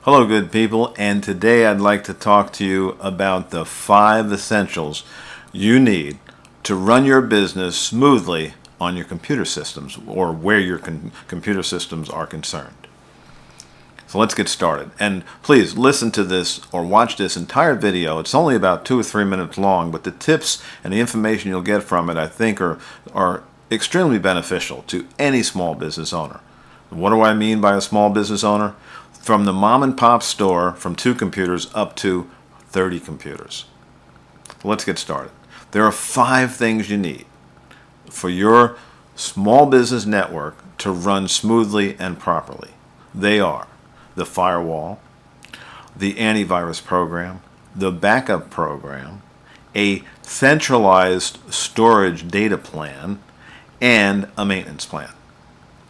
Hello, good people, and today I'd like to talk to you about the 5 essentials you need to run your business smoothly on your computer systems or where your computer systems are concerned. So let's get started. And please listen to this or watch this entire video. It's only about 2 or 3 minutes long, but the tips and the information you'll get from it I think are extremely beneficial to any small business owner. What do I mean by a small business owner? From the mom and pop store, from 2 computers up to 30 computers. Let's get started. There are 5 things you need for your small business network to run smoothly and properly. They are the firewall, the antivirus program, the backup program, a centralized storage data plan, and a maintenance plan.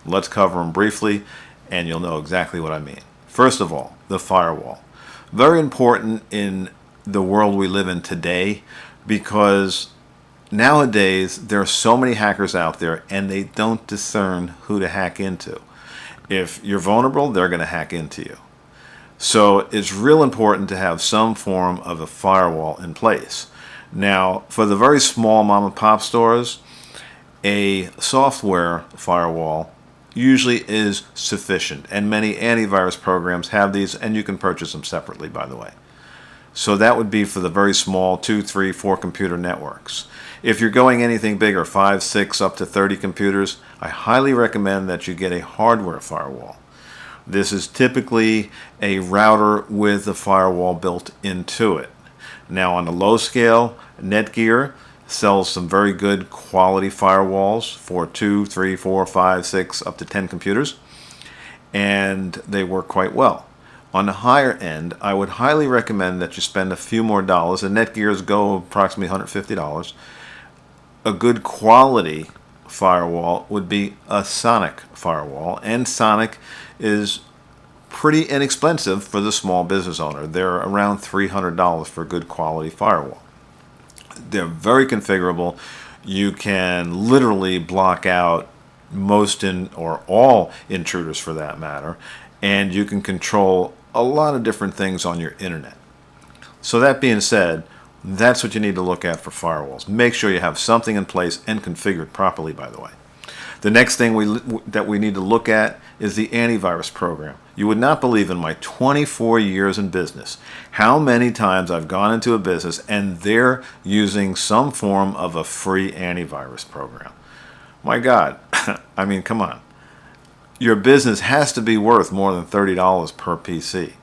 Let's cover them briefly and you'll know exactly what I mean. First of all, the firewall. Very important in the world we live in today because nowadays there are so many hackers out there and they don't discern who to hack into. If you're vulnerable, they're going to hack into you. So it's real important to have some form of a firewall in place. Now, for the very small mom and pop stores, a software firewall usually is sufficient, and many antivirus programs have these, and you can purchase them separately, by the way. So that would be for the very small 2, 3, 4 computer networks. If you're going anything bigger, 5, 6, up to 30 computers, I highly recommend that you get a hardware firewall. This is typically a router with a firewall built into it. Now on the low scale, Netgear sells some very good quality firewalls for 2, 3, 4, 5, 6, up to 10 computers, and they work quite well. On the higher end, I would highly recommend that you spend a few more dollars, and Netgears go approximately $150. A good quality firewall would be a Sonic firewall, and Sonic is pretty inexpensive for the small business owner. They're around $300 for a good quality firewall. They're very configurable. You can literally block out most or all intruders for that matter, and you can control a lot of different things on your internet. So that being said, that's what you need to look at for firewalls. Make sure you have something in place and configured properly, by the way. The next thing that we need to look at is the antivirus program. You would not believe in my 24 years in business how many times I've gone into a business and they're using some form of a free antivirus program. My God, I mean, come on. Your business has to be worth more than $30 per PC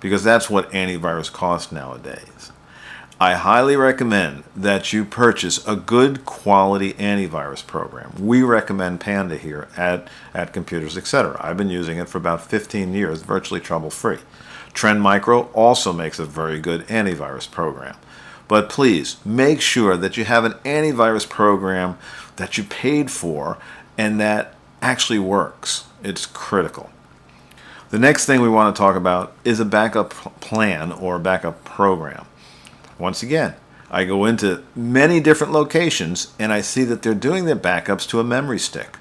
because that's what antivirus costs nowadays. I highly recommend that you purchase a good quality antivirus program. We recommend Panda here at Computers, etc. I've been using it for about 15 years, virtually trouble-free. Trend Micro also makes a very good antivirus program. But please, make sure that you have an antivirus program that you paid for and that actually works. It's critical. The next thing we want to talk about is a backup plan or backup program. Once again, I go into many different locations and I see that they're doing their backups to a memory stick.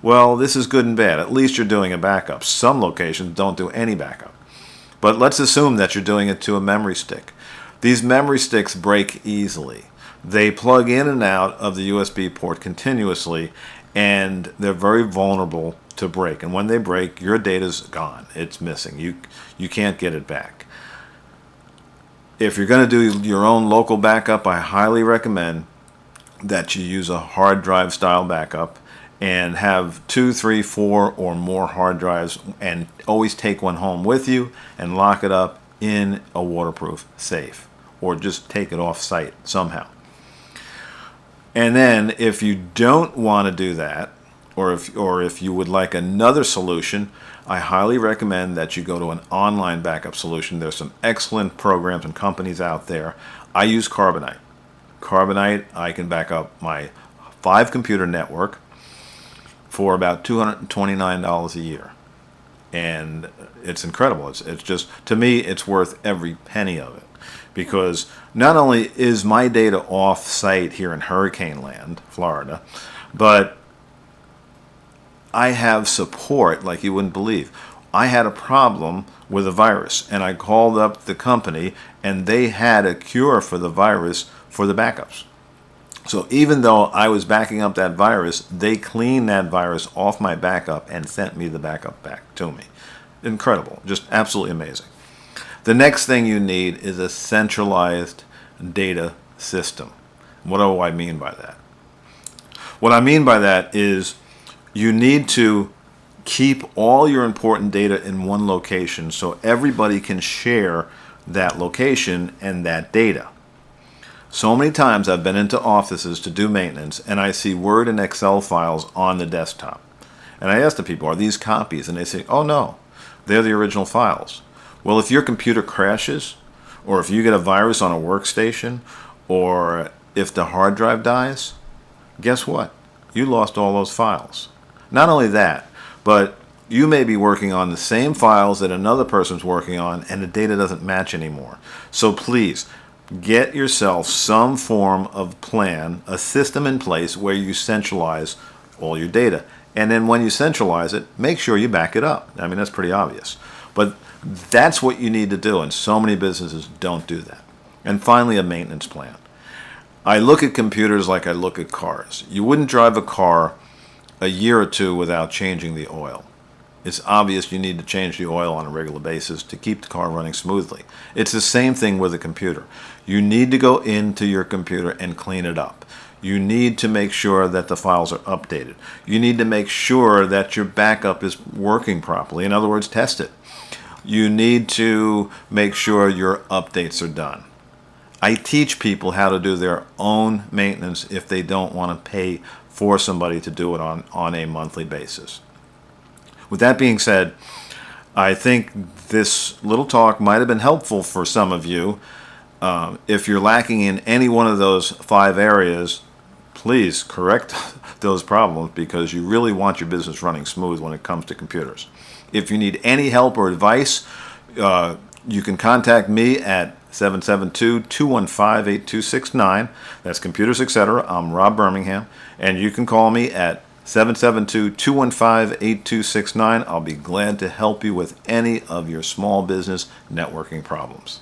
Well, this is good and bad. At least you're doing a backup. Some locations don't do any backup. But let's assume that you're doing it to a memory stick. These memory sticks break easily. They plug in and out of the USB port continuously and they're very vulnerable to break. And when they break, your data's gone. It's missing. You can't get it back. If you're going to do your own local backup, I highly recommend that you use a hard drive style backup and have 2, 3, 4 or more hard drives and always take one home with you and lock it up in a waterproof safe or just take it off site somehow. And then if you don't want to do that, or if you would like another solution, I highly recommend that you go to an online backup solution. There's some excellent programs and companies out there. I use Carbonite. Carbonite, I can back up my 5 computer network for about $229 a year. And it's incredible. It's just, to me, it's worth every penny of it. Because not only is my data off-site here in Hurricane Land, Florida, but I have support like you wouldn't believe. I had a problem with a virus, and I called up the company, and they had a cure for the virus for the backups. So even though I was backing up that virus, they cleaned that virus off my backup and sent me the backup back to me. Incredible. Just absolutely amazing. The next thing you need is a centralized data system. What do I mean by that? What I mean by that is you need to keep all your important data in one location so everybody can share that location and that data. So many times I've been into offices to do maintenance and I see Word and Excel files on the desktop. And I ask the people, are these copies? And they say, oh no, they're the original files. Well, if your computer crashes, or if you get a virus on a workstation, or if the hard drive dies, guess what? You lost all those files. Not only that, but you may be working on the same files that another person's working on and the data doesn't match anymore. So please, get yourself some form of plan, a system in place where you centralize all your data. And then when you centralize it, make sure you back it up. I mean, that's pretty obvious. But that's what you need to do, and so many businesses don't do that. And finally, a maintenance plan. I look at computers like I look at cars. You wouldn't drive a car a year or two without changing the oil. It's obvious you need to change the oil on a regular basis to keep the car running smoothly. It's the same thing with a computer. You need to go into your computer and clean it up. You need to make sure that the files are updated. You need to make sure that your backup is working properly. In other words, test it. You need to make sure your updates are done. I teach people how to do their own maintenance if they don't want to pay for somebody to do it on a monthly basis. With that being said, I think this little talk might have been helpful for some of you. If you're lacking in any one of those 5 areas, please correct those problems because you really want your business running smooth when it comes to computers. If you need any help or advice, you can contact me at 772-215-8269. That's Computers Etc. I'm Rob Birmingham, and you can call me at 772-215-8269. I'll be glad to help you with any of your small business networking problems.